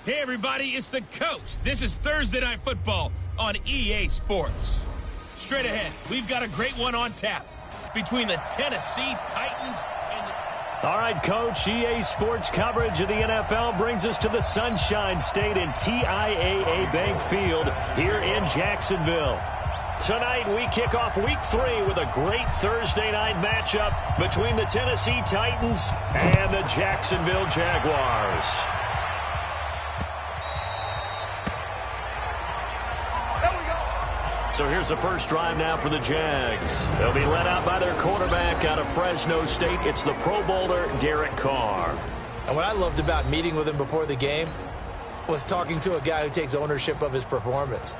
Hey, everybody, it's the coach. This is Thursday Night Football on EA Sports. Straight ahead, we've got a great one on tap between the Tennessee Titans and the... All right, Coach, EA Sports coverage of the NFL brings us to the Sunshine State in TIAA Bank Field here in Jacksonville. Tonight, we kick off Week 3 with a great Thursday night matchup between the Tennessee Titans and the Jacksonville Jaguars. So here's the first drive now for the Jags. They'll be led out by their quarterback out of Fresno State. It's the Pro Bowler, Derek Carr. And what I loved about meeting with him before the game was talking to a guy who takes ownership of his performance.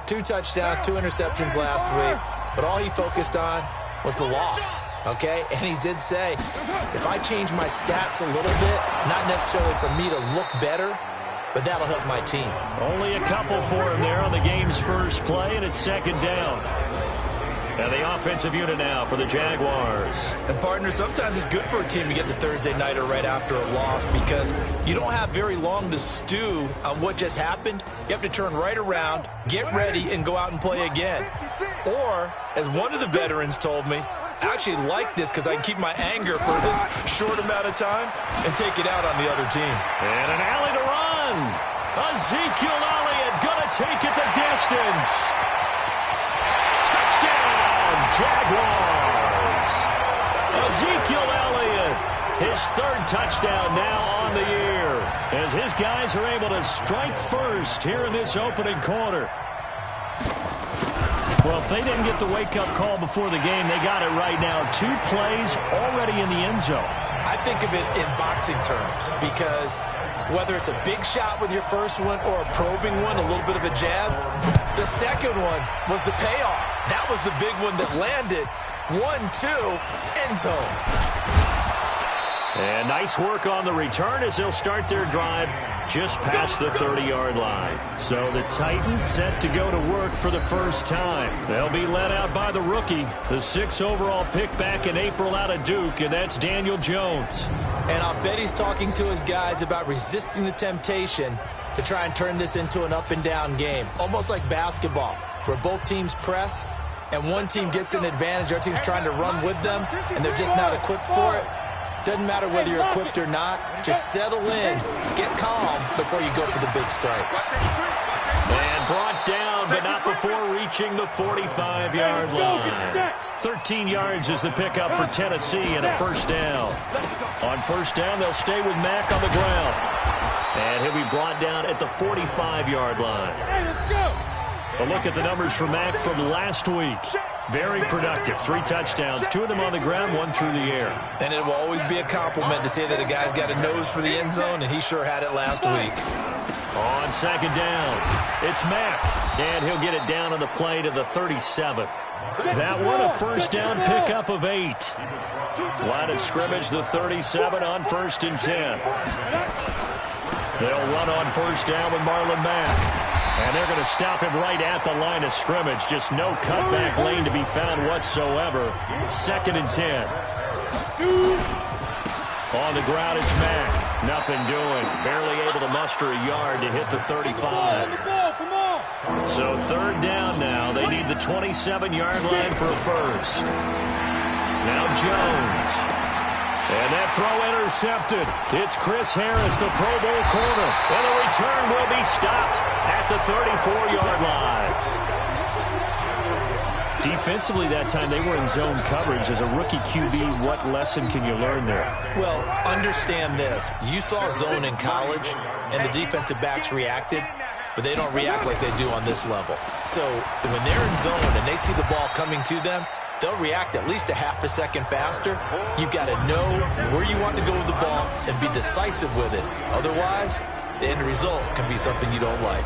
2 touchdowns, 2 interceptions last week, but all he focused on was the loss, okay? And he did say, if I change my stats a little bit, not necessarily for me to look better, but that'll help my team. Only a couple for him there on the game's first play, and it's second down. And the offensive unit now for the Jaguars. And, partner, sometimes it's good for a team to get the Thursday nighter right after a loss because you don't have very long to stew on what just happened. You have to turn right around, get ready, and go out and play again. Or, as one of the veterans told me, I actually like this because I can keep my anger for this short amount of time and take it out on the other team. And an alley to run. Ezekiel Elliott going to take it the distance. Touchdown, Jaguars. Ezekiel Elliott, his 3rd touchdown now on the year, as his guys are able to strike first here in this opening quarter. Well, if they didn't get the wake-up call before the game, they got it right now. 2 plays already in the end zone. I think of it in boxing terms because whether it's a big shot with your first one or a probing one, a little bit of a jab, the second one was the payoff. That was the big one that landed. 1-2, end zone. And nice work on the return as they'll start their drive just past the 30-yard line. So the Titans set to go to work for the first time. They'll be led out by the rookie, the 6th overall pick back in April out of Duke, and that's Daniel Jones. And I'll bet he's talking to his guys about resisting the temptation to try and turn this into an up-and-down game, almost like basketball, where both teams press and one team gets an advantage, our team's trying to run with them, and they're just not equipped for it. Doesn't matter whether you're equipped or not. Just settle in, get calm before you go for the big strikes. And brought down, but not before reaching the 45-yard line. 13 yards is the pickup for Tennessee and a first down. On first down, they'll stay with Mack on the ground. And he'll be brought down at the 45-yard line. A look at the numbers for Mack from last week. Very productive. 3 touchdowns, 2 of them on the ground, 1 through the air. And it will always be a compliment to say that a guy's got a nose for the end zone, and he sure had it last week. On second down, it's Mack. And he'll get it down on the play to the 37. That one, a first down pickup of 8. Line of scrimmage, the 37 on 1st and 10. They'll run on first down with Marlon Mack. And they're going to stop him right at the line of scrimmage. Just no cutback lane to be found whatsoever. 2nd and 10. On the ground, it's Mack. Nothing doing. Barely able to muster a yard to hit the 35. So 3rd down now. They need the 27-yard line for a first. Now Jones. And that throw intercepted. It's Chris Harris, the Pro Bowl corner. And the return will be stopped at the 34-yard line. Defensively that time, they were in zone coverage. As a rookie QB, what lesson can you learn there? Well, understand this. You saw zone in college, and the defensive backs reacted, but they don't react like they do on this level. So when they're in zone and they see the ball coming to them, they'll react at least a half a second faster. You've got to know where you want to go with the ball and be decisive with it. Otherwise, the end result can be something you don't like.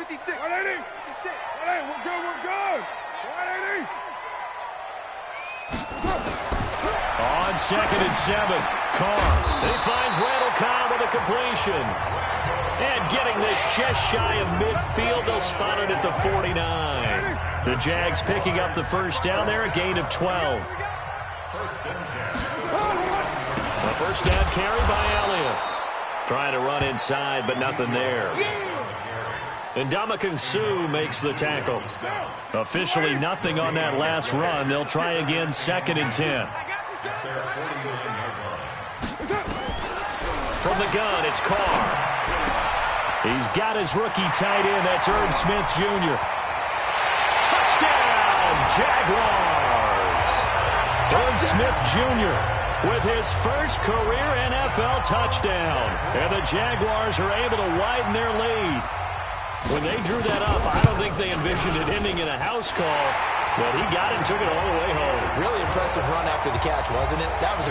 56. 180. 56. 180. We're good. We're good. 180. On 2nd and 7, Carr. He finds Randall Cobb with a completion. And getting this just shy of midfield, they'll spot it at the 49. The Jags picking up the first down there, a gain of 12. The first down carry by Elliott. Trying to run inside, but nothing there. And Ndamukong Suh makes the tackle. Officially nothing on that last run. They'll try again, 2nd and 10. From the gun, it's Carr. He's got his rookie tight end. That's Irv Smith Jr. Touchdown, Jaguars. Irv Smith Jr. with his first career NFL touchdown. And the Jaguars are able to widen their lead. When they drew that up, I don't think they envisioned it ending in a house call. But he got it and took it all the way home. Really impressive run after the catch, wasn't it? That was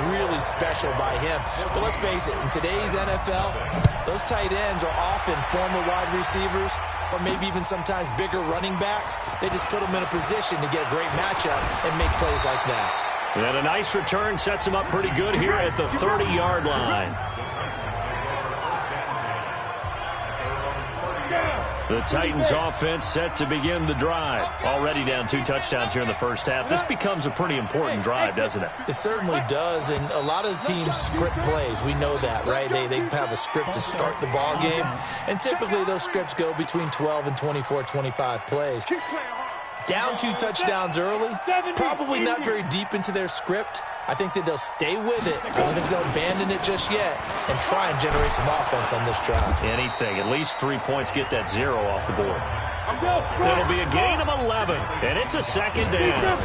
really special by him. But let's face it, in today's NFL, those tight ends are often former wide receivers or maybe even sometimes bigger running backs. They just put them in a position to get a great matchup and make plays like that. And a nice return sets him up pretty good here at the 30-yard line. The Titans offense set to begin the drive. Already down 2 touchdowns here in the first half. This becomes a pretty important drive, doesn't it? It certainly does, and a lot of teams script plays. We know that, right? They have a script to start the ball game, and typically those scripts go between 12 and 24, 25 plays. Down 2 touchdowns early, probably not very deep into their script. I think that they'll stay with it. I don't think they'll abandon it just yet and try and generate some offense on this drive. Anything. At least 3 points. Get that 0 off the board. It'll be a gain of 11, and it's a 2nd down.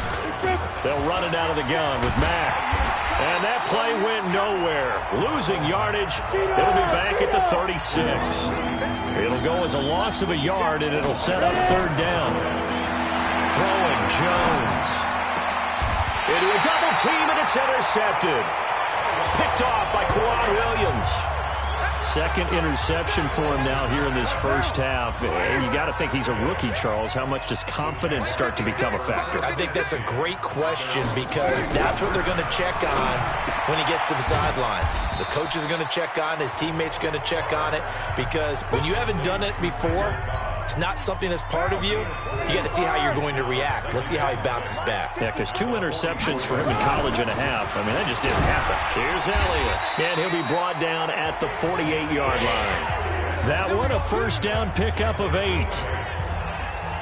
They'll run it out of the gun with Mack. And that play went nowhere. Losing yardage. It'll be back at the 36. It'll go as a loss of a yard, and it'll set up 3rd down. Throwing Jones. Into a double team, and it's intercepted. Picked off by Quan Williams. 2nd interception for him now here in this first half. And you got to think he's a rookie, Charles. How much does confidence start to become a factor? I think that's a great question because that's what they're going to check on when he gets to the sidelines. The coach is going to check on it. His teammates are going to check on it because when you haven't done it before, it's not something that's part of you. You got to see how you're going to react. Let's see how he bounces back. Yeah, because 2 interceptions for him in college and a half. I mean, that just didn't happen. Here's Elliott, and he'll be brought down at the 48-yard line. That one, a first down pickup of 8.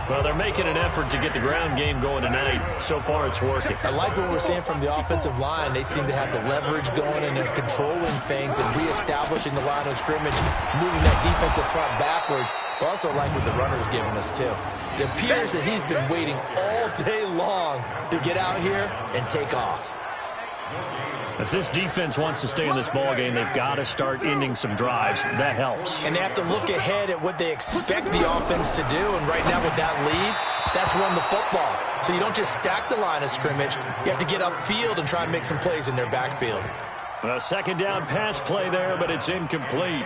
Well, they're making an effort to get the ground game going tonight. So far, it's working. I like what we're seeing from the offensive line. They seem to have the leverage going, and they're controlling things and reestablishing the line of scrimmage, moving that defensive front backwards. But also like what the runner's giving us, too. It appears that he's been waiting all day long to get out here and take off. If this defense wants to stay in this ballgame, they've got to start ending some drives. That helps. And they have to look ahead at what they expect the offense to do. And right now with that lead, that's run the football. So you don't just stack the line of scrimmage. You have to get upfield and try and make some plays in their backfield. A 2nd down pass play there, but it's incomplete.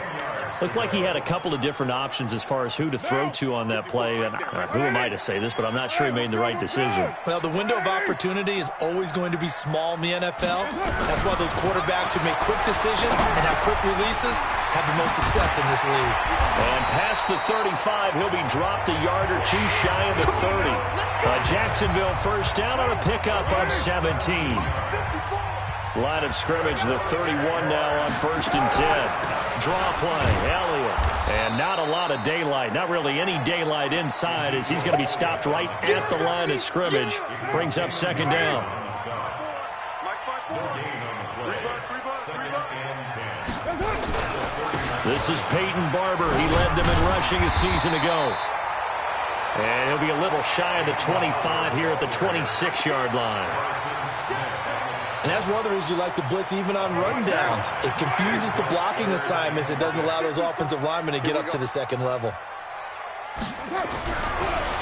Looked like he had a couple of different options as far as who to throw to on that play. And who am I to say this, but I'm not sure he made the right decision. Well, the window of opportunity is always going to be small in the NFL. That's why those quarterbacks who make quick decisions and have quick releases have the most success in this league. And past the 35, he'll be dropped a yard or 2 shy of the 30. Jacksonville first down on a pickup of 17. Line of scrimmage, the 31 now on 1st and 10. Draw play, Elliott. And not a lot of daylight, not really any daylight inside as he's going to be stopped right at the line of scrimmage. Brings up 2nd down. This is Peyton Barber. He led them in rushing a season ago. And he'll be a little shy of the 25 here at the 26-yard line. And that's one of the reasons you like to blitz even on rundowns. It confuses the blocking assignments. It doesn't allow those offensive linemen to get up to the 2nd level.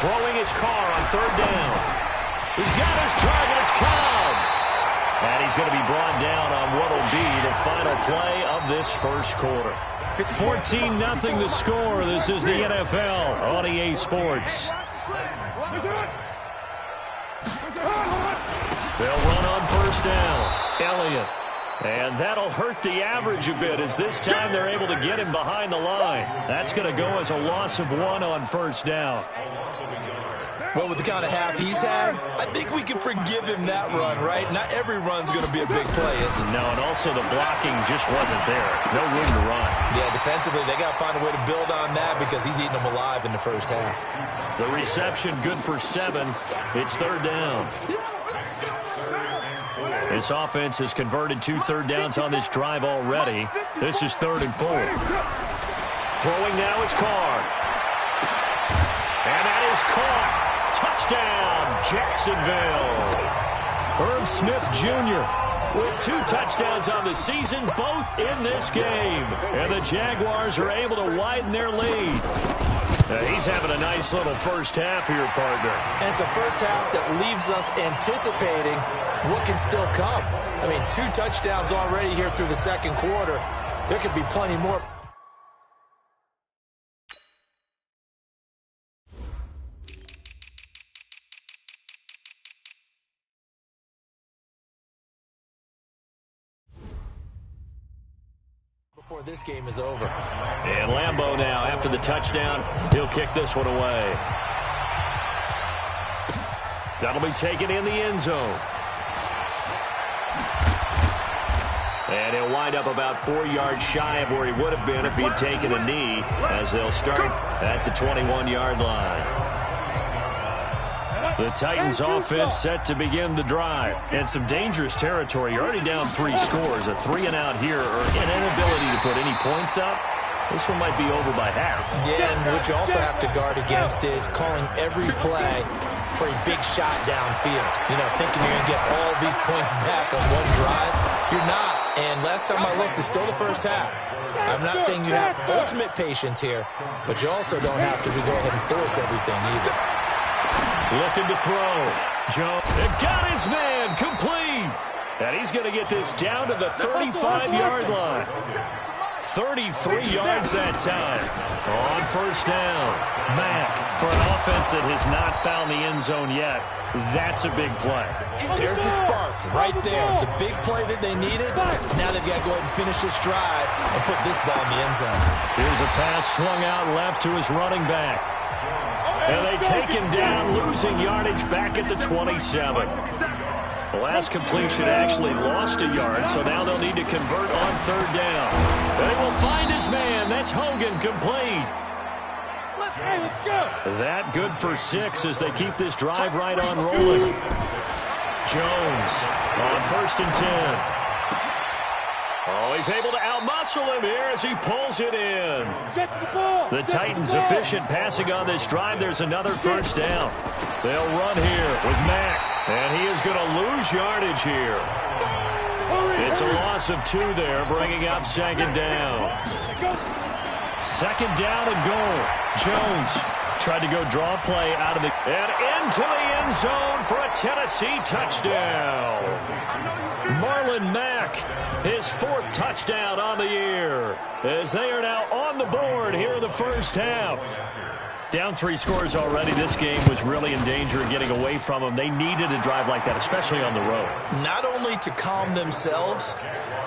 Throwing his car on 3rd down. He's got his target. It's Cobb. And he's going to be brought down on what will be the final play of this first quarter. 14-0 the score. This is the NFL on EA Sports. They'll run on first down. Elliott. And that'll hurt the average a bit as this time they're able to get him behind the line. That's going to go as a loss of 1 on first down. Well, with the kind of half he's had, I think we can forgive him that run, right? Not every run's going to be a big play, is it? No, and also the blocking just wasn't there. No room to run. Yeah, defensively, they got to find a way to build on that because he's eating them alive in the first half. The reception good for 7. It's third down. This offense has converted 2 third downs on this drive already. This is 3rd and 4. Throwing now is Carr. And that is caught. Touchdown, Jacksonville. Herb Smith Jr. with 2 touchdowns on the season, both in this game. And the Jaguars are able to widen their lead. He's having a nice little first half here, partner. And it's a first half that leaves us anticipating what can still come. I mean, 2 touchdowns already here through the second quarter. There could be plenty more. Before this game is over. And Lambeau now, after the touchdown, he'll kick this one away. That'll be taken in the end zone. And he'll wind up about 4 yards shy of where he would have been if he had taken a knee, as they'll start at the 21-yard line. The Titans offense set to begin the drive. And some dangerous territory. You're already down 3 scores. A 3-and-out here, or an inability to put any points up. This one might be over by half. Yeah, and what you also have to guard against is calling every play for a big shot downfield. You know, thinking you're going to get all these points back on one drive. You're not. And last time I looked, it's still the first half. I'm not saying you have ultimate patience here, but you also don't have to go ahead and force everything either. Looking to throw. Jones got his man complete. And he's going to get this down to the 35-yard line. 33 yards that time. On first down. Mack for an offense that has not found the end zone yet. That's a big play. There's the spark right there. The big play that they needed. Now they've got to go ahead and finish this drive and put this ball in the end zone. Here's a pass swung out left to his running back. And they take him down, losing yardage back at the 27. The last completion actually lost a yard, so now they'll need to convert on third down. They will find his man. That's Hogan, complete. Let's go. That good for 6 as they keep this drive right on rolling. Jones on 1st and 10. Oh, he's able to outmuscle him here as he pulls it in. The Titans efficient passing on this drive. There's another first down. They'll run here with Mack, and he is going to lose yardage here. It's a loss of 2 there, bringing up 2nd down. 2nd down and goal. Jones tried to go draw play out of the... and into the end zone for a Tennessee touchdown. Marlon Mack, his 4th touchdown on the year, as they are now on the board here in the first half. Down 3 scores already. This game was really in danger of getting away from them. They needed a drive like that, especially on the road. Not only to calm themselves,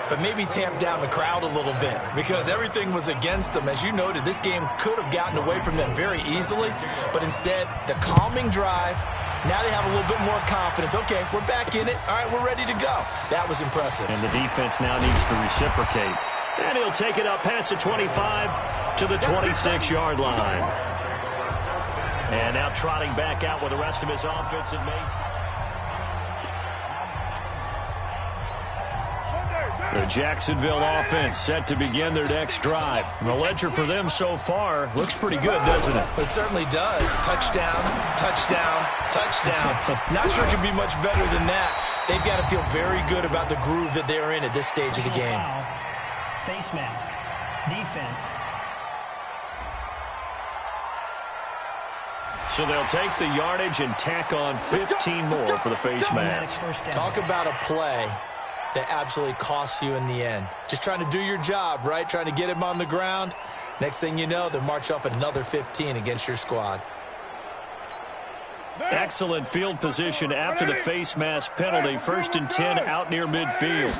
but maybe tamp down the crowd a little bit because everything was against them. As you noted, this game could have gotten away from them very easily, but instead, the calming drive, now they have a little bit more confidence. Okay, we're back in it. All right, we're ready to go. That was impressive. And the defense now needs to reciprocate. And he'll take it up past the 25 to the 26-yard line. And now trotting back out with the rest of his offensive mates. The Jacksonville offense set to begin their next drive. And the ledger for them so far looks pretty good, doesn't it? It certainly does. Touchdown, touchdown, touchdown. Not sure it can be much better than that. They've got to feel very good about the groove that they're in at this stage of the game. Face mask. Defense. So they'll take the yardage and tack on 15 more for the face mask. Talk about a play that absolutely costs you in the end. Just trying to do your job, right? Trying to get him on the ground. Next thing you know, they'll march off another 15 against your squad. Excellent field position after the face mask penalty. 1st and 10 out near midfield.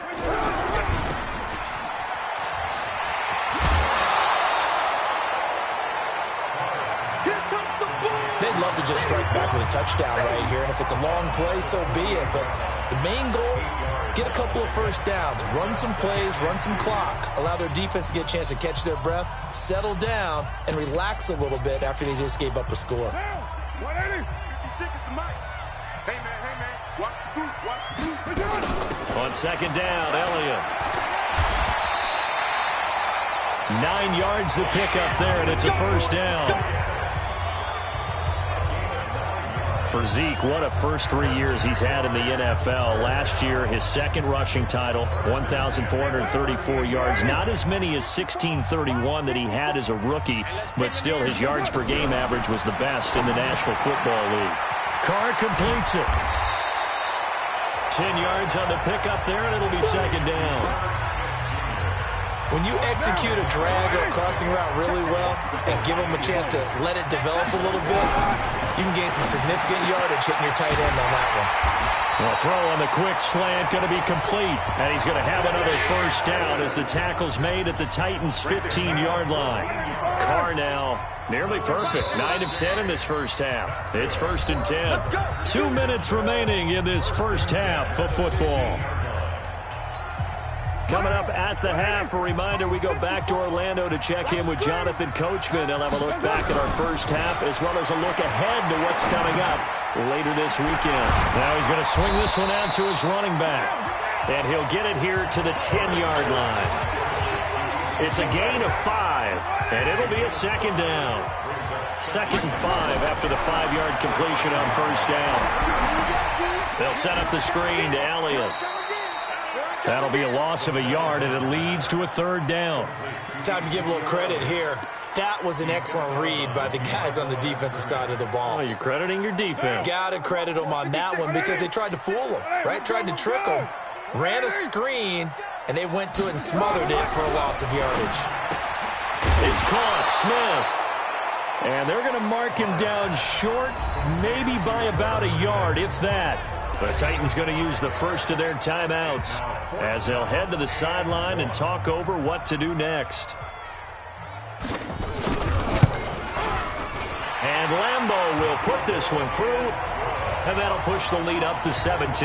They'd love to just strike back with a touchdown right here, and if it's a long play, so be it. But the main goal, get a couple of first downs, run some plays, run some clock, allow their defense to get a chance to catch their breath, settle down, and relax a little bit after they just gave up a score. On 2nd down, Elliott. 9 yards to pick up there, and it's a 1st down. For Zeke, what a first 3 years he's had in the NFL. Last year, his 2nd rushing title, 1,434 yards. Not as many as 1,631 that he had as a rookie, but still his yards per game average was the best in the National Football League. Carr completes it. 10 yards on the pickup there, and it'll be 2nd down. When you execute a drag or a crossing route really well and give them a chance to let it develop a little bit, you can gain some significant yardage hitting your tight end on that one. Well, throw on the quick slant going to be complete, and he's going to have another 1st down as the tackle's made at the Titans' 15-yard line. Carr now nearly perfect. 9 of 10 in this first half. It's 1st and 10. 2 minutes remaining in this first half of football. Coming up at the half, a reminder, we go back to Orlando to check in with Jonathan Coachman. He'll have a look back at our first half as well as a look ahead to what's coming up later this weekend. Now he's going to swing this one out to his running back, and he'll get it here to the 10-yard line. It's a gain of 5, and it'll be a 2nd down. 2nd and 5 after the 5-yard completion on 1st down. They'll set up the screen to Elliott. That'll be a loss of a yard, and it leads to a 3rd down. Time to give a little credit here. That was an excellent read by the guys on the defensive side of the ball. Oh, you're crediting your defense. Got to credit them on that one because they tried to fool them, right? Tried to trick them. Ran a screen, and they went to it and smothered it for a loss of yardage. It's caught, Smith. And they're going to mark him down short, maybe by about a yard, if that. The Titans going to use the first of their timeouts as they'll head to the sideline and talk over what to do next. And Lambeau will put this one through, and that'll push the lead up to 17.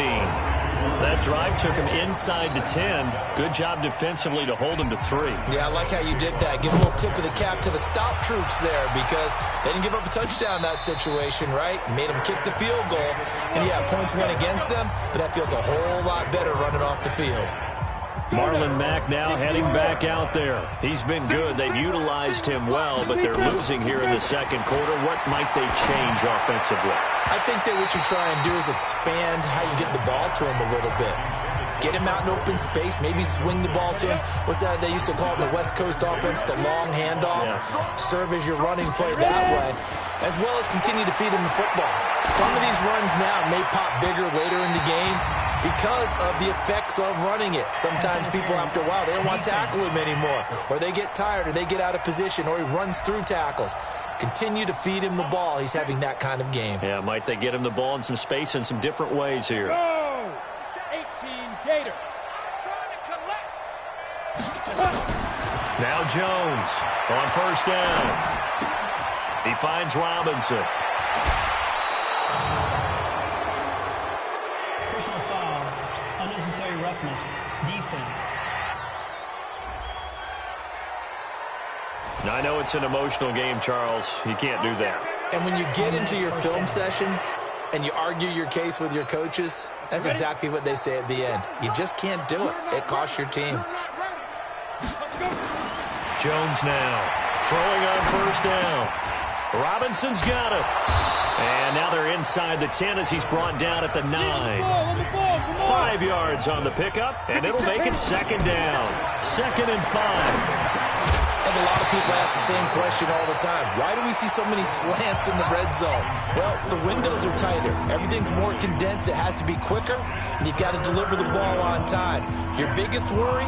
That drive took him inside the 10. Good job defensively to hold him to 3. Yeah, I like how you did that. Give a little tip of the cap to the stop troops there because they didn't give up a touchdown in that situation, right? Made them kick the field goal. And, yeah, points went against them, but that feels a whole lot better running off the field. Marlon Mack now heading back out there. He's been good. They've utilized him well, but they're losing here in the 2nd quarter. What might they change offensively? I think that what you try and do is expand how you get the ball to him a little bit. Get him out in open space, maybe swing the ball to him. What's that they used to call it in the West Coast offense, the long handoff? Yeah. Serve as your running play that way, as well as continue to feed him the football. Some of these runs now may pop bigger later in the game because of the effects of running it. Sometimes people, after a while, they don't want to tackle him anymore, or they get tired, or they get out of position, or he runs through tackles. Continue to feed him the ball. He's having that kind of game. Yeah, might they get him the ball in some space in some different ways here. Go! 18 Gator. Now Jones on 1st down. He finds Robinson. Personal foul, unnecessary roughness, defense. Now, I know it's an emotional game, Charles. You can't do that. And when you get into your film sessions and you argue your case with your coaches, that's exactly what they say at the end. You just can't do it. It costs your team. Jones now throwing on 1st down. Robinson's got it. And now they're inside the 10 as he's brought down at the 9. 5 yards on the pickup, and it'll make it 2nd down. 2nd and 5. And a lot of people ask the same question all the time. Why do we see so many slants in the red zone? Well, the windows are tighter. Everything's more condensed. It has to be quicker, and you've got to deliver the ball on time. Your biggest worry,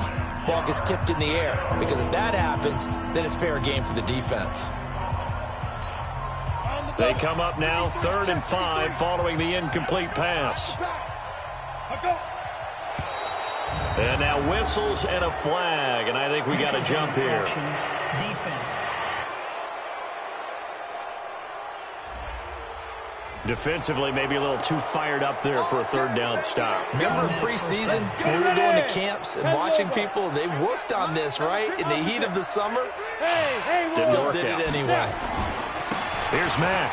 ball gets tipped in the air. Because if that happens, then it's fair game for the defense. They come up now 3rd and 5 following the incomplete pass. And now whistles and a flag, and I think we got a jump here. Defense. Defensively, maybe a little too fired up there for a 3rd down stop. Remember in preseason when we were going to camps and watching people, they worked on this, right? In the heat of the summer, still did it anyway. Here's Mack.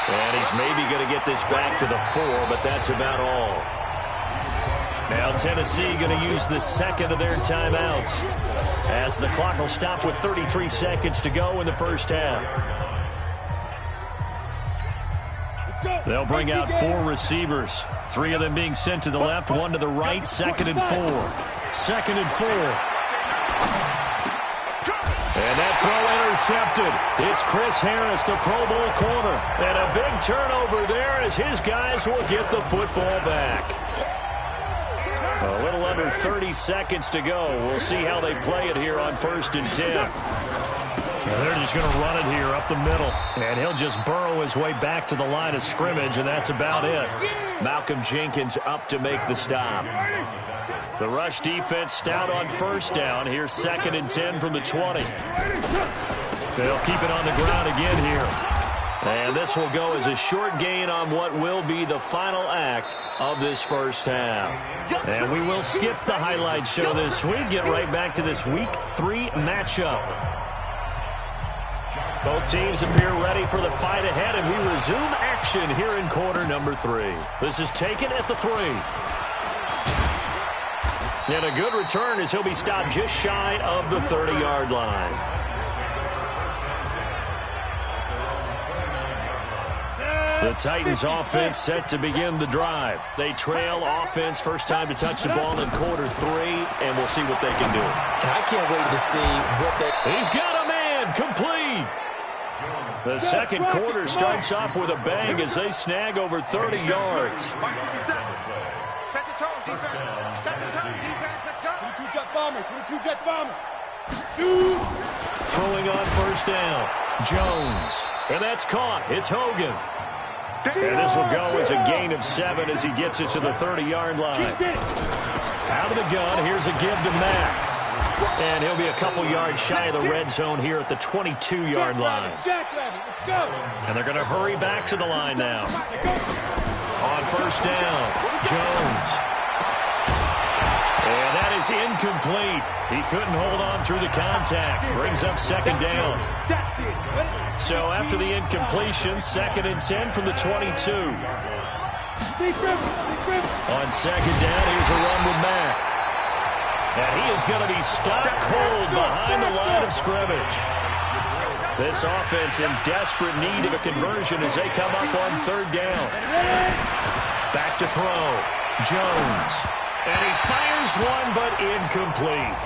And he's maybe going to get this back to the 4, but that's about all. Now Tennessee going to use the second of their timeouts as the clock will stop with 33 seconds to go in the first half. They'll bring out 4 receivers, 3 of them being sent to the left, 1 to the right, 2nd and 4. 2nd and 4. And that throw intercepted. It's Chris Harris, the Pro Bowl corner. And a big turnover there as his guys will get the football back. A little under 30 seconds to go. We'll see how they play it here on 1st and 10. They're just going to run it here up the middle. And he'll just burrow his way back to the line of scrimmage, and that's about it. Malcolm Jenkins up to make the stop. The rush defense stout on 1st down. Here's 2nd and 10 from the 20. They'll keep it on the ground again here. And this will go as a short gain on what will be the final act of this first half. And we will skip the highlight show this week. Get right back to this Week 3 matchup. Both teams appear ready for the fight ahead, and we resume action here in quarter number 3. This is taken at the 3. And a good return as he'll be stopped just shy of the 30-yard line. The Titans offense set to begin the drive. They trail offense, first time to touch the ball in quarter 3, and we'll see what they can do. And I can't wait to see what they... He's got a man, complete. The second quarter starts off with a bang as they snag over 30 yards. Set the tone, defense. Set the tone, defense. Let's go. 22-jet bomber. 22-jet bomber. Shoot. Throwing on 1st down. Jones. And that's caught. It's Hogan. And this will go as a gain of 7 as he gets it to the 30-yard line. Out of the gun, here's a give to Mack. And he'll be a couple yards shy of the red zone here at the 22-yard line. And they're going to hurry back to the line now. On 1st down, Jones. And that is incomplete. He couldn't hold on through the contact. Brings up 2nd down. So after the incompletion, 2nd and 10 from the 22. On 2nd down, here's a run with Mack. And he is going to be stopped cold behind the line of scrimmage. This offense in desperate need of a conversion as they come up on 3rd down. Back to throw. Jones. And he fires one, but incomplete.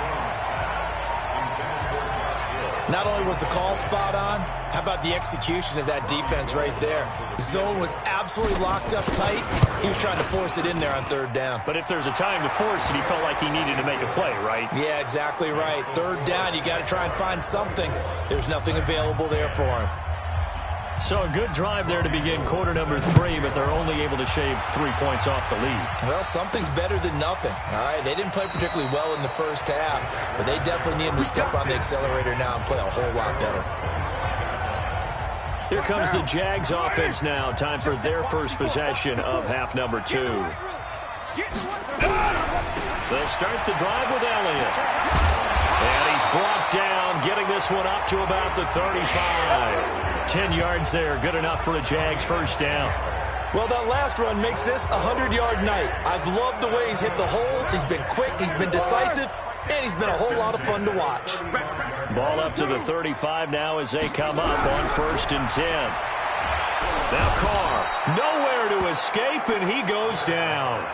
Not only was the call spot on, how about the execution of that defense right there? The zone was absolutely locked up tight. He was trying to force it in there on 3rd down. But if there's a time to force it, he felt like he needed to make a play, right? Yeah, exactly right. 3rd down, you got to try and find something. There's nothing available there for him. So a good drive there to begin quarter number 3, but they're only able to shave 3 points off the lead. Well, something's better than nothing. All right, they didn't play particularly well in the first half, but they definitely need him to step on the accelerator now and play a whole lot better. Here comes the Jags offense now. Time for their first possession of half number 2. They'll start the drive with Elliott. And he's brought down, getting this one up to about the 35. 10 yards there, good enough for a Jags first down. Well, that last run makes this a 100-yard night. I've loved the way he's hit the holes. He's been quick, he's been decisive, and he's been a whole lot of fun to watch. Ball up to the 35 now as they come up on 1st and 10. Now Carr, nowhere to to escape, and he goes down.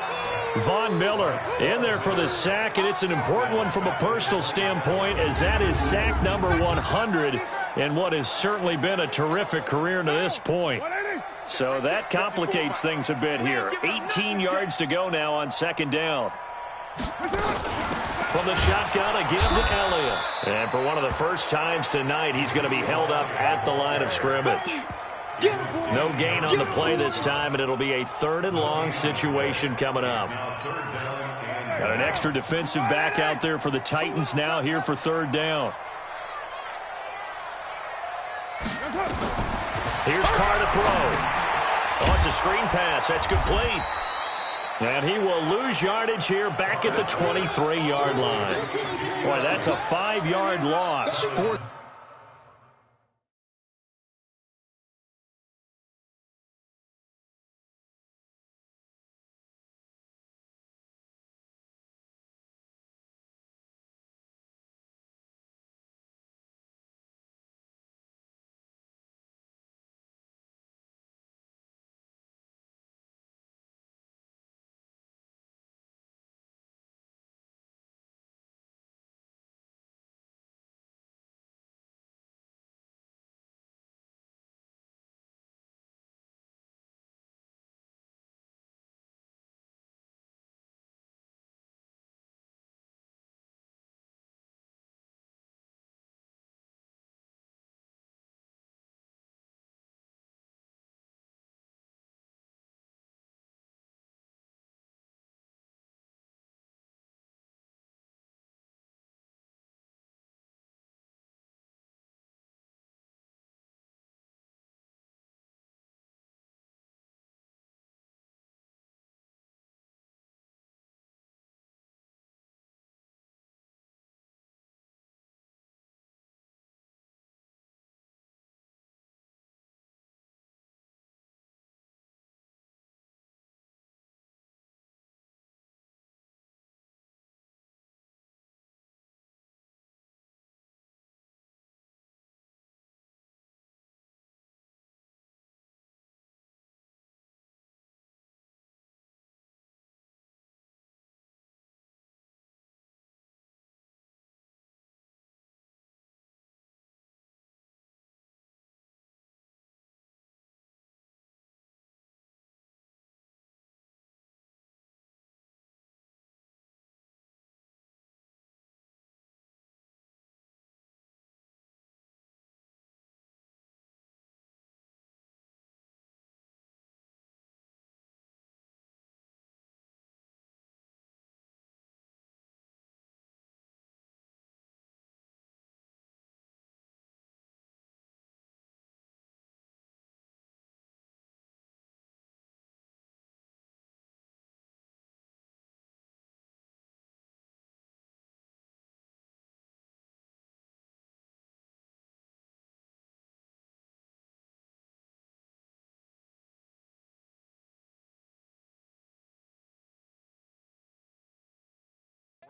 Von Miller in there for the sack, and it's an important one from a personal standpoint, as that is sack number 100 in what has certainly been a terrific career to this point. So that complicates things a bit here. 18 yards to go now on second down. From the shotgun, a give to Elliott. And for one of the first times tonight, he's going to be held up at the line of scrimmage. No gain on the play this time, and it'll be a 3rd and long situation coming up. Got an extra defensive back out there for the Titans now here for 3rd down. Here's Carr to throw. Oh, it's a screen pass. That's complete. And he will lose yardage here back at the 23-yard line. Boy, that's a 5-yard loss.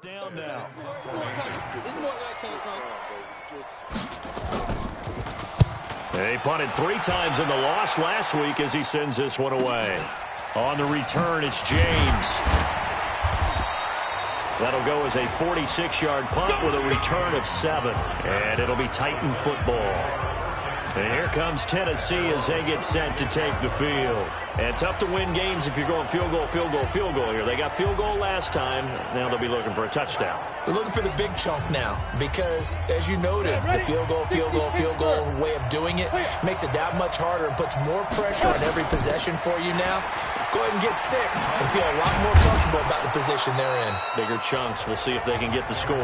Down now. They punted 3 times in the loss last week as he sends this one away. On the return, it's James. That'll go as a 46-yard punt with a return of 7. And it'll be Titan football. And here comes Tennessee as they get set to take the field. And tough to win games if you're going field goal, field goal, field goal here. They got field goal last time. Now they'll be looking for a touchdown. They're looking for the big chunk now because, as you noted, the field goal, field goal, field goal way of doing it makes it that much harder and puts more pressure on every possession for you now. Go ahead and get 6 and feel a lot more comfortable about the position they're in. Bigger chunks. We'll see if they can get the score.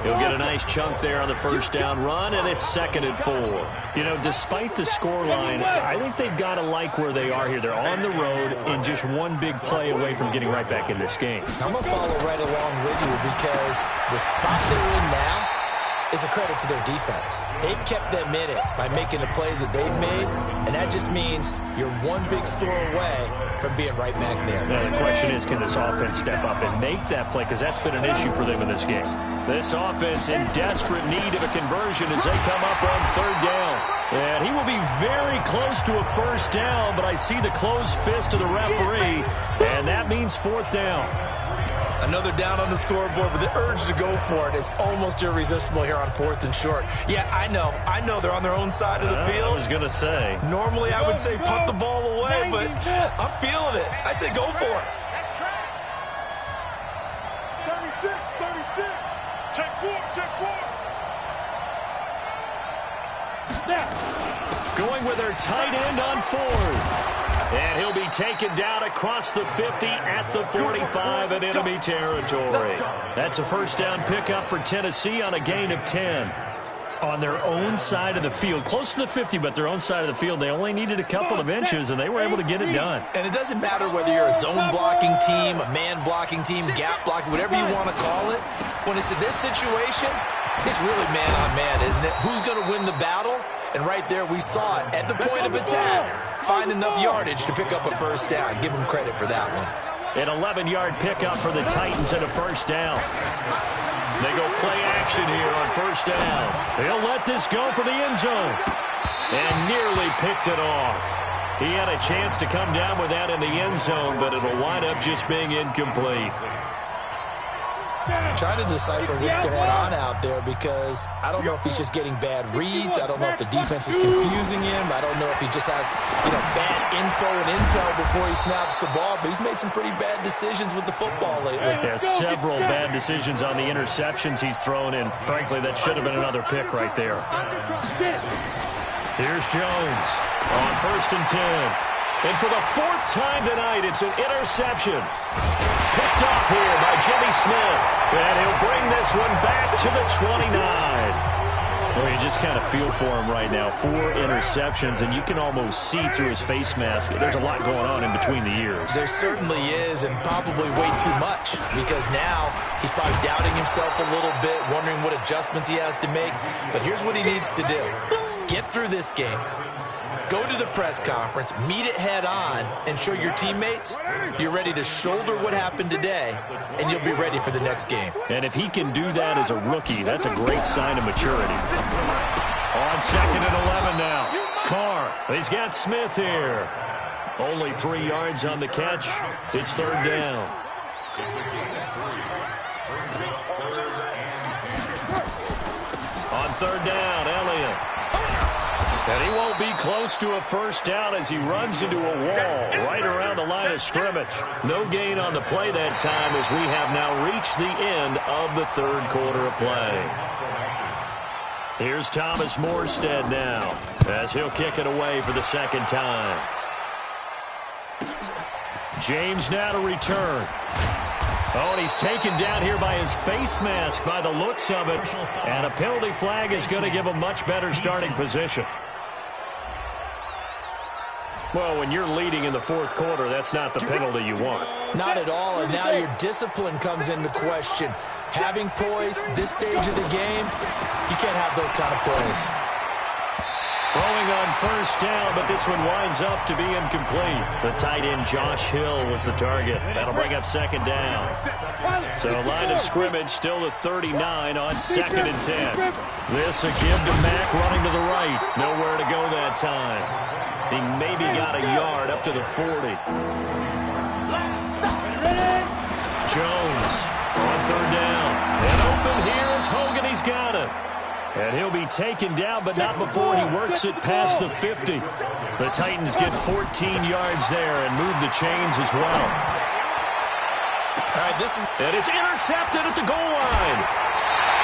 He'll get a nice chunk there on the first down run, and it's 2nd and 4. You know, despite the scoreline, I think they've got to like where they are here. They're on the road and just one big play away from getting right back in this game. I'm going to follow right along with you because the spot they're in now is a credit to their defense. They've kept them in it by making the plays that they've made, and that just means you're one big score away from being right back there. Now, the question is, can this offense step up and make that play? Because that's been an issue for them in this game. This offense in desperate need of a conversion as they come up on 3rd down. And he will be very close to a first down, but I see the closed fist of the referee, and that means fourth down. Another down on the scoreboard, but the urge to go for it is almost irresistible here on 4th and short. Yeah, I know they're on their own side of the field. I was going to say. Normally I would say punt the ball away, but I'm feeling it. I say go for it. 36. Check four. Going with their tight end on 4th. And he'll be taken down across the 50 at the 45 in enemy territory. That's a first down pickup for Tennessee on a gain of 10. On their own side of the field, close to the 50, but their own side of the field. They only needed a couple of inches, and they were able to get it done. And it doesn't matter whether you're a zone blocking team, a man blocking team, gap blocking, whatever you want to call it. When it's in this situation, it's really man on man, isn't it? Who's going to win the battle? And right there we saw it. At the point of attack, find enough yardage to pick up a first down. Give them credit for that one. An 11-yard pickup for the Titans and a first down. They go play action here on first down. They'll let this go for the end zone. And nearly picked it off. He had a chance to come down with that in the end zone, but it'll wind up just being incomplete. I'm trying to decipher what's going on out there because I don't know if he's just getting bad reads. I don't know if the defense is confusing him. I don't know if he just has, bad info and intel before he snaps the ball. But he's made some pretty bad decisions with the football lately. Yeah, several bad decisions on the interceptions he's thrown, and frankly, that should have been another pick right there. Here's Jones on 1st and 10. And for the 4th time tonight, it's an interception. Picked off here by Jimmy Smith. And he'll bring this one back to the 29. Well, you just kind of feel for him right now. 4 interceptions, and you can almost see through his face mask. There's a lot going on in between the ears. There certainly is, and probably way too much, because now he's probably doubting himself a little bit, wondering what adjustments he has to make. But here's what he needs to do. Get through this game. Go to the press conference, meet it head on, and show your teammates you're ready to shoulder what happened today, and you'll be ready for the next game. And if he can do that as a rookie, that's a great sign of maturity. On 2nd and 11 now. Carr, he's got Smith here. Only 3 yards on the catch. It's 3rd down. On 3rd down, Elliott. And he won't be close to a first down as he runs into a wall right around the line of scrimmage. No gain on the play that time as we have now reached the end of the 3rd quarter of play. Here's Thomas Morstead now as he'll kick it away for the 2nd time. James now to return. Oh, and he's taken down here by his face mask by the looks of it. And a penalty flag is going to give him much better starting position. Well, when you're leading in the 4th quarter, that's not the penalty you want. Not at all, and now your discipline comes into question. Having poise this stage of the game, you can't have those kind of plays. Throwing on first down, but this one winds up to be incomplete. The tight end Josh Hill was the target. That'll bring up 2nd down. So line of scrimmage still the 39 on 2nd and 10. This a give to Mack running to the right. Nowhere to go that time. He maybe got a yard up to the 40. Jones on 3rd down. And open here is Hogan. He's got it. And he'll be taken down, but not before he works it past the 50. The Titans get 14 yards there and move the chains as well. All right, and it's intercepted at the goal line.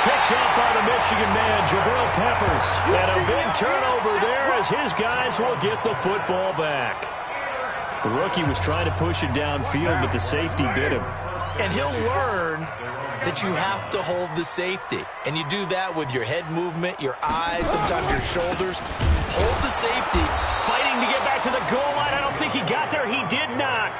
Picked up by the Michigan man, Jabril Peppers. And a big turnover there as his guys will get the football back. The rookie was trying to push it downfield, but the safety bit him. And he'll learn that you have to hold the safety. And you do that with your head movement, your eyes, sometimes your shoulders. Hold the safety. Fighting to get back to the goal line. I don't think he got there. He did not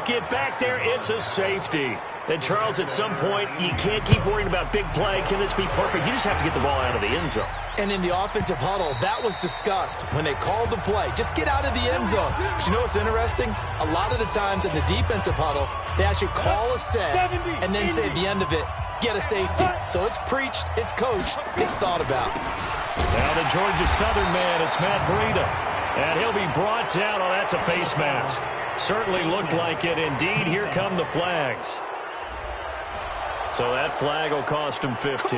get back there. It's a safety. And, Charles, at some point, you can't keep worrying about big play. Can this be perfect? You just have to get the ball out of the end zone. And in the offensive huddle, that was discussed when they called the play. Just get out of the end zone. But you know what's interesting? A lot of the times in the defensive huddle, they actually call a set and then say at the end of it, get a safety. So it's preached, it's coached, it's thought about. Now the Georgia Southern man, it's Matt Breida. And he'll be brought down. Oh, that's a face mask. Certainly looked like it. Indeed, here come the flags. So that flag will cost him 15.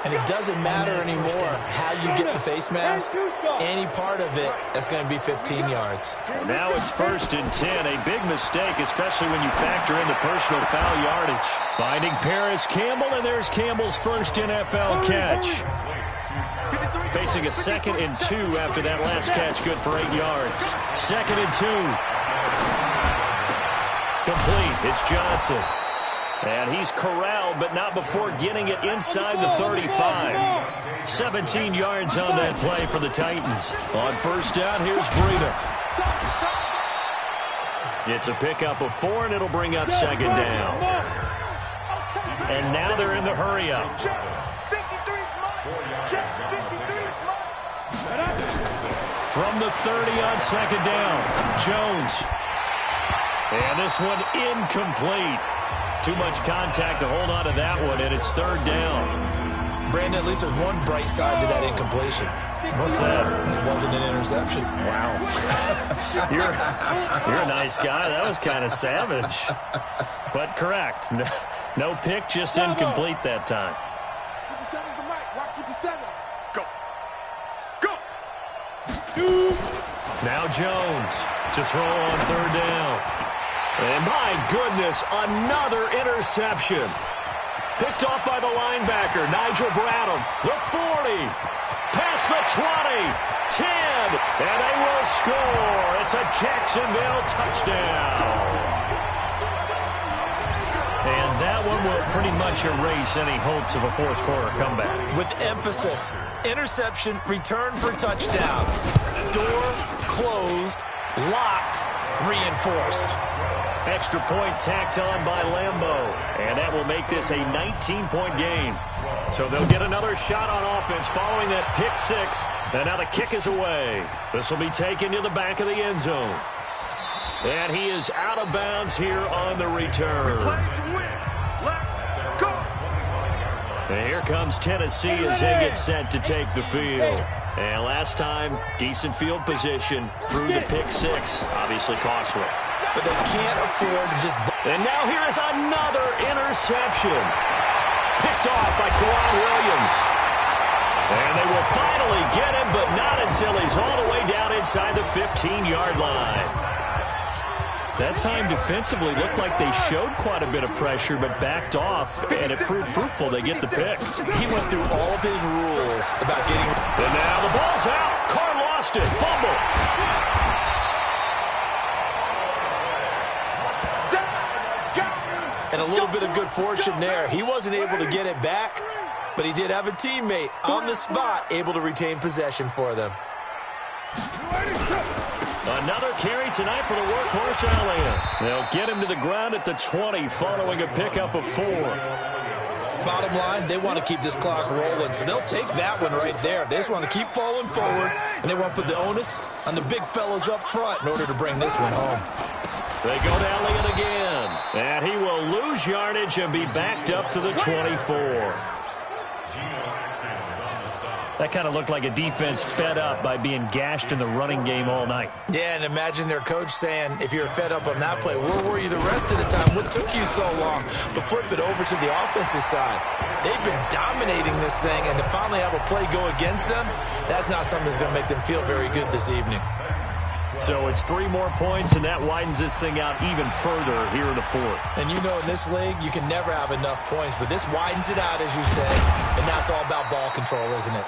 And it doesn't matter anymore how you get the face mask. Any part of it, that's going to be 15 yards. Now it's 1st and 10. A big mistake, especially when you factor in the personal foul yardage. Finding Paris Campbell, and there's Campbell's first NFL catch. Facing a 2nd and 2 after that last catch, good for 8 yards. 2nd and 2. Complete. It's Johnson. And he's corralled, but not before getting it inside the 35. 17 yards on that play for the Titans. On 1st down, here's Breida. It's a pickup of 4, and it'll bring up 2nd down. And now they're in the hurry-up. From the 30 on 2nd down, Jones. And this one incomplete. Too much contact to hold on to that one, and it's 3rd down. Brandon, at least there's one bright side to that incompletion. What's that? It wasn't an interception. Wow. You're a nice guy. That was kind of savage. But correct. No pick, just incomplete that time. 57's the mic. Watch 57. Go. Go. Now Jones to throw on 3rd down. And my goodness, another interception. Picked off by the linebacker, Nigel Bradham. The 40. Past the 20. 10. And they will score. It's a Jacksonville touchdown. And that one will pretty much erase any hopes of a 4th quarter comeback. With emphasis, interception, return for touchdown. Door closed, locked, reinforced. Extra point tacked on by Lambeau. And that will make this a 19-point game. So they'll get another shot on offense following that pick 6. And now the kick is away. This will be taken to the back of the end zone. And he is out of bounds here on the return. And here comes Tennessee as they get set to take the field. And last time, decent field position through the pick 6. Obviously costly. But they can't afford to just... And now here is another interception. Picked off by Kwan Williams. And they will finally get him, but not until he's all the way down inside the 15-yard line. That time defensively looked like they showed quite a bit of pressure, but backed off, and it proved fruitful. They get the pick. He went through all of his rules about getting... And now the ball's out. Carr lost it. Fumble. And a little bit of good fortune there. He wasn't able to get it back, but he did have a teammate on the spot able to retain possession for them. Another carry tonight for the workhorse Atlanta. They'll get him to the ground at the 20 following a pickup of 4. Bottom line, they want to keep this clock rolling, so they'll take that one right there. They just want to keep falling forward, and they want to put the onus on the big fellas up front in order to bring this one home. They go to Elliott again, and he will lose yardage and be backed up to the 24. That kind of looked like a defense fed up by being gashed in the running game all night. Yeah, and imagine their coach saying, if you're fed up on that play, where were you the rest of the time? What took you so long to flip it over to the offensive side? They've been dominating this thing, and to finally have a play go against them, that's not something that's going to make them feel very good this evening. So it's 3 more points, and that widens this thing out even further here in the 4th. And you know in this league, you can never have enough points, but this widens it out, as you said, and now it's all about ball control, isn't it?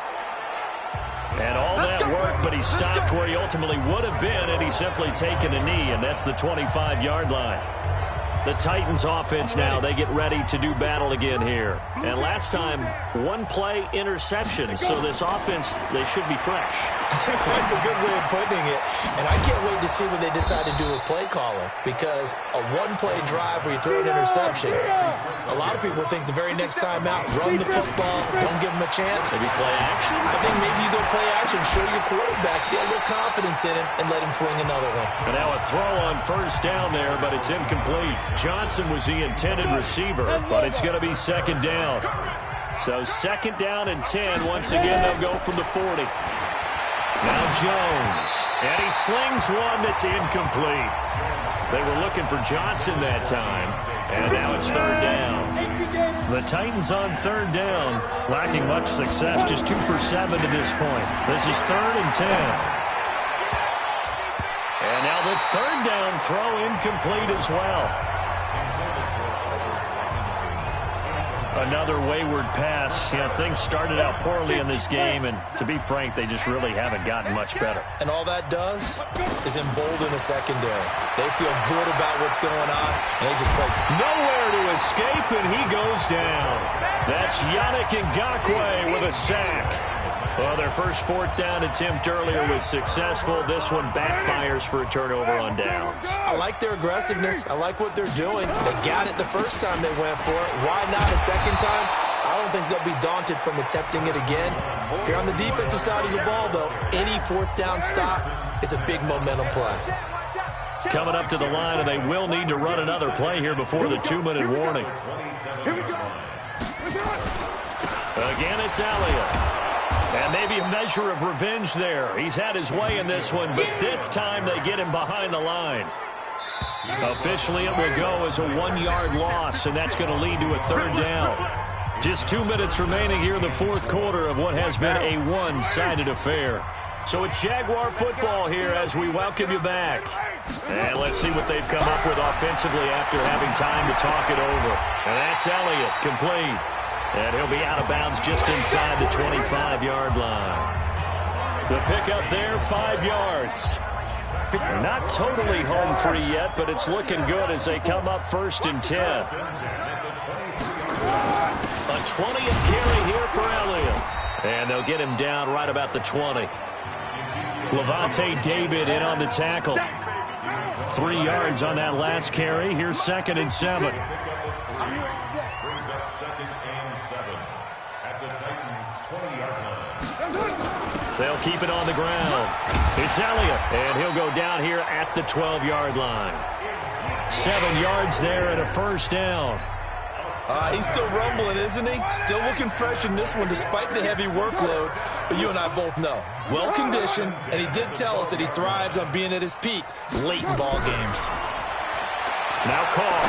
And all that work, but he stopped where he ultimately would have been, and he's simply taken a knee, and that's the 25-yard line. The Titans offense now, they get ready to do battle again here. And last time, 1-play interception, so this offense, they should be fresh. That's a good way of putting it. And I can't wait to see what they decide to do with play calling, because a 1-play drive where you throw an interception, a lot of people think the very next time out, run the football, don't give them a chance. Maybe play action? I think maybe you go play action, show your quarterback, get a little confidence in him, and let him fling another one. And now a throw on 1st down there, but it's incomplete. Johnson was the intended receiver, but it's going to be 2nd down. So 2nd down and 10. Once again, they'll go from the 40. Now Jones. And he slings one that's incomplete. They were looking for Johnson that time. And now it's 3rd down. The Titans on 3rd down, lacking much success, just 2 for 7 to this point. This is 3rd and 10. And now the 3rd down throw incomplete as well. Another wayward pass. You know, things started out poorly in this game, and to be frank, they just really haven't gotten much better. And all that does is embolden a secondary. They feel good about what's going on, and they just play. Nowhere to escape, and he goes down. That's Yannick Ngakoue with a sack. Well, their first 4th down attempt earlier was successful. This one backfires for a turnover on downs. I like their aggressiveness. I like what they're doing. They got it the first time they went for it. Why not a second time? I don't think they'll be daunted from attempting it again. If you're on the defensive side of the ball, though, any 4th down stop is a big momentum play. Coming up to the line, and they will need to run another play here before the 2-minute warning. Again, it's Elliott. And maybe a measure of revenge there. He's had his way in this one, but this time they get him behind the line. Officially, it will go as a 1-yard loss, and that's going to lead to a 3rd down. Just 2 minutes remaining here in the 4th quarter of what has been a one-sided affair. So it's Jaguar football here as we welcome you back. And let's see what they've come up with offensively after having time to talk it over. And that's Elliott, complete. And he'll be out of bounds just inside the 25-yard line. The pickup there, 5 yards. They're not totally home free yet, but it's looking good as they come up 1st and 10. A 20th carry here for Elliott. And they'll get him down right about the 20. Levante David in on the tackle. 3 yards on that last carry. Here's 2nd and 7. They'll keep it on the ground. It's Elliott, and he'll go down here at the 12-yard line. 7 yards there and a 1st down. He's still rumbling, isn't he? Still looking fresh in this one despite the heavy workload. But you and I both know, well-conditioned, and he did tell us that he thrives on being at his peak late in ball games. Now Carr.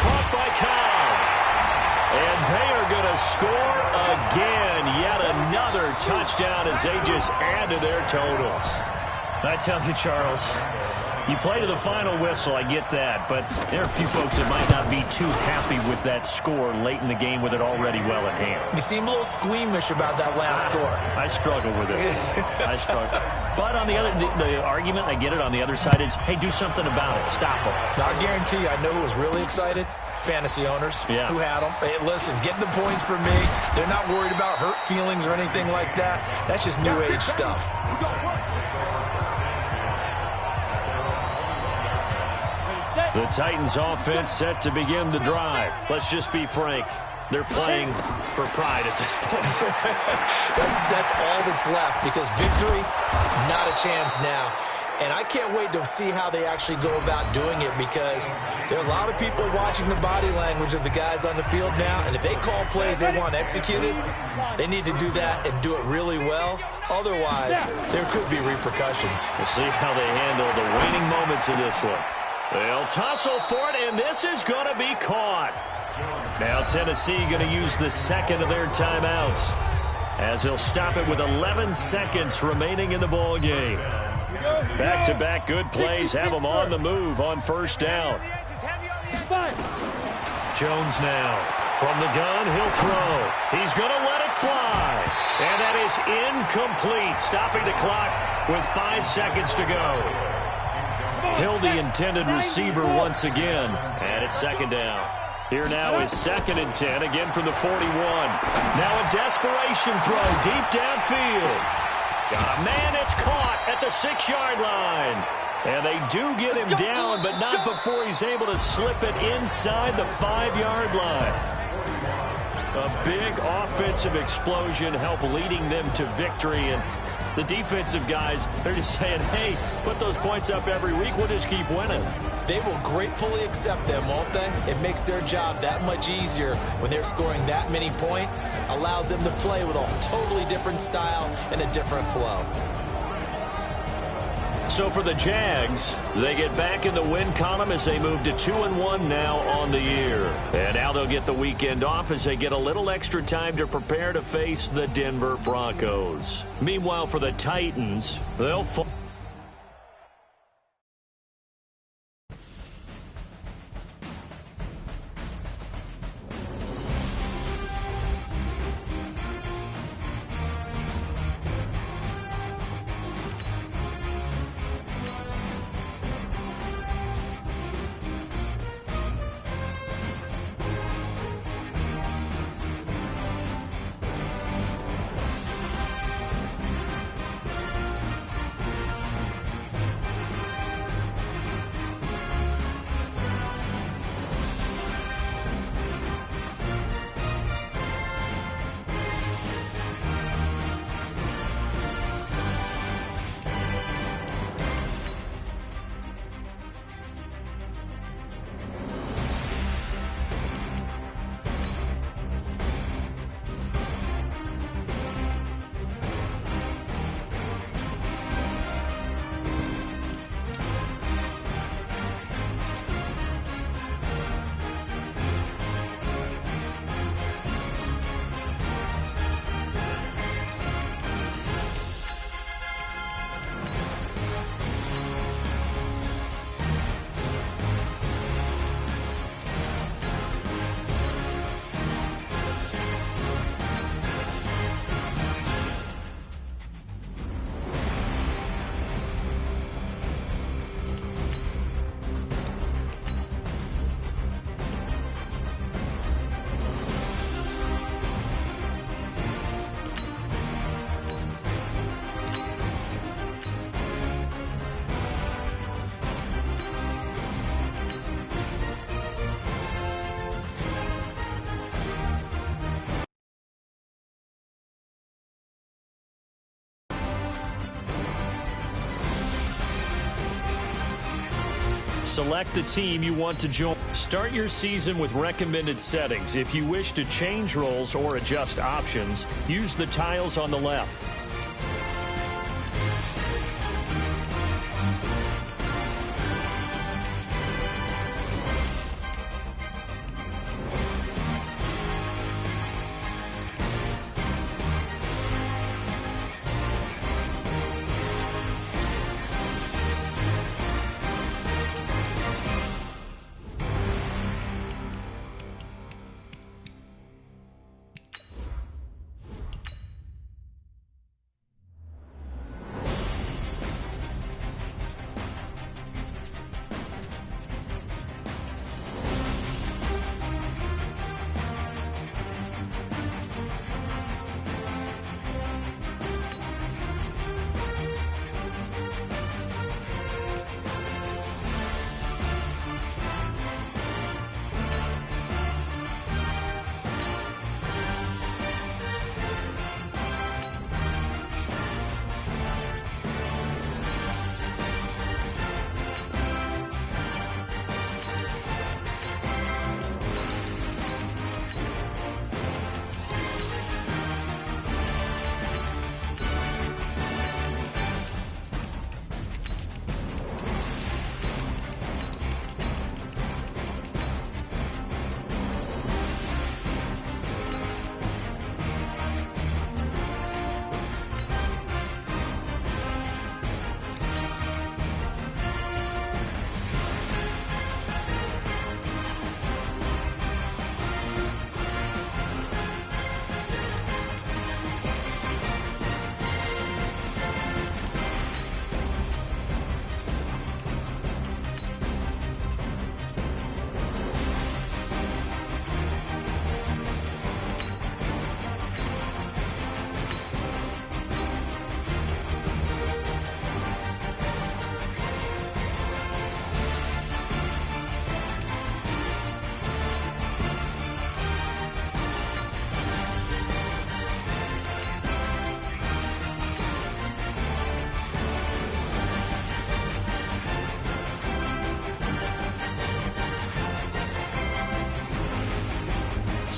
Caught by Cow. And they are going to score again. Yet another touchdown as they just add to their totals. I tell you, Charles, you play to the final whistle, I get that. But there are a few folks that might not be too happy with that score late in the game with it already well at hand. You seem a little squeamish about that last score. I struggle with it. I struggle. But on the other, the argument, I get it, on the other side is, hey, do something about it. Stop them. Now, I guarantee you, I know who was really excited. Fantasy owners who had them. Hey, listen, get the points for me. They're not worried about hurt feelings or anything like that. That's just new age stuff. The Titans offense set to begin the drive. Let's just be frank. They're playing for pride at this point. that's all that's left because victory, not a chance now. And I can't wait to see how they actually go about doing it because there are a lot of people watching the body language of the guys on the field now. And if they call plays they want executed, they need to do that and do it really well. Otherwise, there could be repercussions. We'll see how they handle the waning moments of this one. They'll tussle for it, and this is going to be caught. Now Tennessee going to use the second of their timeouts as he'll stop it with 11 seconds remaining in the ball game. Back-to-back good plays have them on the move on 1st down. Jones now. From the gun, he'll throw. He's going to let it fly. And that is incomplete, stopping the clock with 5 seconds to go. Hill, the intended receiver once again. And it's 2nd down. Here now is 2nd and 10, again from the 41. Now a desperation throw deep downfield. Got a man that's caught at the 6-yard line. And they do get him down, but not before he's able to slip it inside the 5-yard line. A big offensive explosion help leading them to victory. And The defensive guys, they're just saying, hey, put those points up every week. We'll just keep winning. They will gratefully accept them, won't they? It makes their job that much easier when they're scoring that many points. Allows them to play with a totally different style and a different flow. So for the Jags, they get back in the win column as they move to 2-1 now on the year. And now they'll get the weekend off as they get a little extra time to prepare to face the Denver Broncos. Meanwhile, for the Titans, they'll fall. Select the team you want to join. Start your season with recommended settings. If you wish to change roles or adjust options, use the tiles on the left.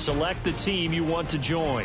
Select the team you want to join.